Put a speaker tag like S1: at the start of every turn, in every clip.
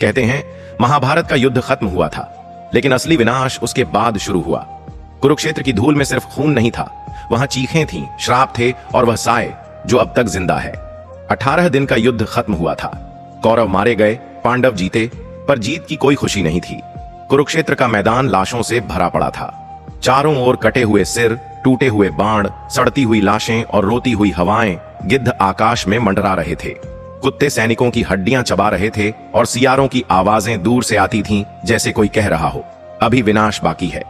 S1: कहते हैं महाभारत का युद्ध खत्म हुआ था, लेकिन असली विनाश उसके बाद शुरू हुआ। कुरुक्षेत्र की धूल में सिर्फ खून नहीं था, वहां चीखें थीं, श्राप थे और वह साए जो अब तक जिंदा है। 18 दिन का युद्ध खत्म हुआ था। कौरव मारे गए, पांडव जीते, पर जीत की कोई खुशी नहीं थी। कुरुक्षेत्र का मैदान लाशों से भरा पड़ा था। चारों ओर कटे हुए सिर, टूटे हुए बाण, सड़ती हुई लाशें और रोती हुई हवाएं। गिद्ध आकाश में मंडरा रहे थे, कुत्ते सैनिकों की हड्डियां चबा रहे थे और सियारों की आवाजें दूर से आती थीं, जैसे कोई कह रहा हो अभी विनाश बाकी है।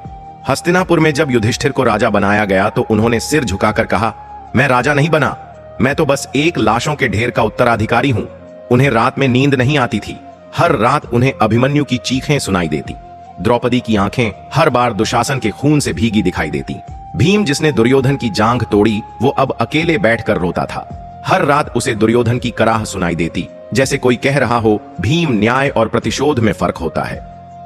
S1: हस्तिनापुर में जब युधिष्ठिर को राजा बनाया गया तो उन्होंने सिर झुकाकर कहा, मैं राजा नहीं बना, मैं तो बस एक लाशों के ढेर का उत्तराधिकारी हूं। उन्हें रात में नींद नहीं आती थी। हर रात उन्हें अभिमन्यु की चीखें सुनाई देती। द्रौपदी की आंखें हर बार दुशासन के खून से भीगी दिखाई देती। भीम जिसने दुर्योधन की जांघ तोड़ी, वो अब अकेले बैठकर रोता था। हर रात उसे दुर्योधन की कराह सुनाई देती, जैसे कोई कह रहा हो भीम न्याय और प्रतिशोध में फर्क होता है।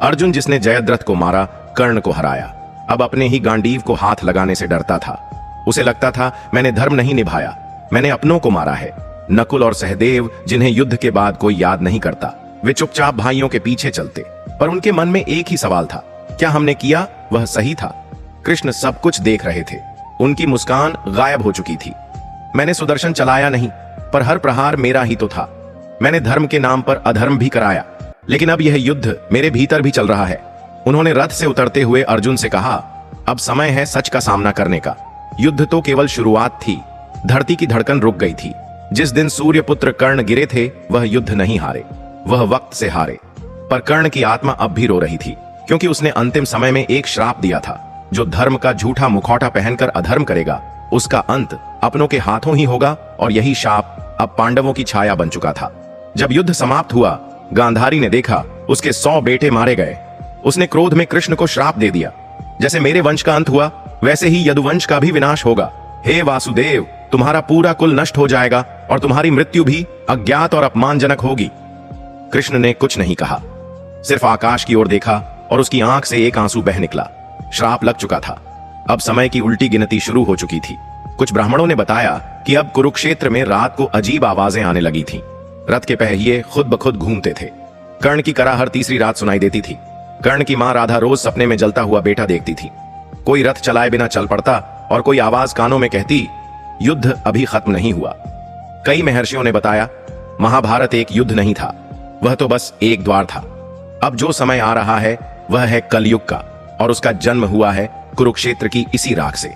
S1: अर्जुन जिसने जयद्रथ को मारा, कर्ण को हराया, अब अपने ही गांडीव को हाथ लगाने से डरता था। उसे लगता था मैंने धर्म नहीं निभाया, मैंने अपनों को मारा है। नकुल और सहदेव जिन्हें युद्ध के बाद कोई याद नहीं करता, वे चुपचाप भाइयों के पीछे चलते, पर उनके मन में एक ही सवाल था, क्या हमने किया वह सही था? कृष्ण सब कुछ देख रहे थे, उनकी मुस्कान गायब हो चुकी थी। मैंने सुदर्शन चलाया नहीं, पर हर प्रहार मेरा ही तो था। मैंने धर्म के नाम पर अधर्म भी कराया, लेकिन अब यह युद्ध मेरे भीतर भी चल रहा है। उन्होंने रथ से उतरते हुए अर्जुन से कहा, अब समय है सच का सामना करने का। युद्ध तो केवल शुरुआत थी। धरती की धड़कन रुक गई थी। जिस दिन सूर्यपुत्र कर्ण गिरे थे, वह युद्ध नहीं हारे, वह वक्त से हारे। पर कर्ण की आत्मा अब भी रो रही थी, क्योंकि उसने अंतिम समय में एक श्राप दिया था, जो धर्म का झूठा मुखौटा पहनकर अधर्म करेगा, उसका अंत अपनों के हाथों ही होगा। और यही शाप अब पांडवों की छाया बन चुका था। जब युद्ध समाप्त हुआ, गांधारी ने देखा उसके 100 बेटे मारे गए। उसने क्रोध में कृष्ण को श्राप दे दिया, जैसे मेरे वंश का अंत हुआ, वैसे ही यदुवंश का भी विनाश होगा। हे वासुदेव, तुम्हारा पूरा कुल नष्ट हो जाएगा और तुम्हारी मृत्यु भी अज्ञात और अपमानजनक होगी। कृष्ण ने कुछ नहीं कहा, सिर्फ आकाश की ओर देखा और उसकी आंख से एक आंसू बह निकला। श्राप लग चुका था। अब समय की उल्टी गिनती शुरू हो चुकी थी। कुछ ब्राह्मणों ने बताया कि अब कुरुक्षेत्र में रात को अजीब आवाजें आने लगी थीं। रथ के पहिए खुद ब खुद घूमते थे। कर्ण की कराह हर तीसरी रात सुनाई देती थी। कर्ण की मां राधा रोज सपने में जलता हुआ बेटा देखती थी। कोई रथ चलाए बिना चल पड़ता और कोई आवाज कानों में कहती, युद्ध अभी खत्म नहीं हुआ। कई महर्षियों ने बताया, महाभारत एक युद्ध नहीं था, वह तो बस एक द्वार था। अब जो समय आ रहा है वह है कलयुग का, और उसका जन्म हुआ है कुरुक्षेत्र की इसी राख से।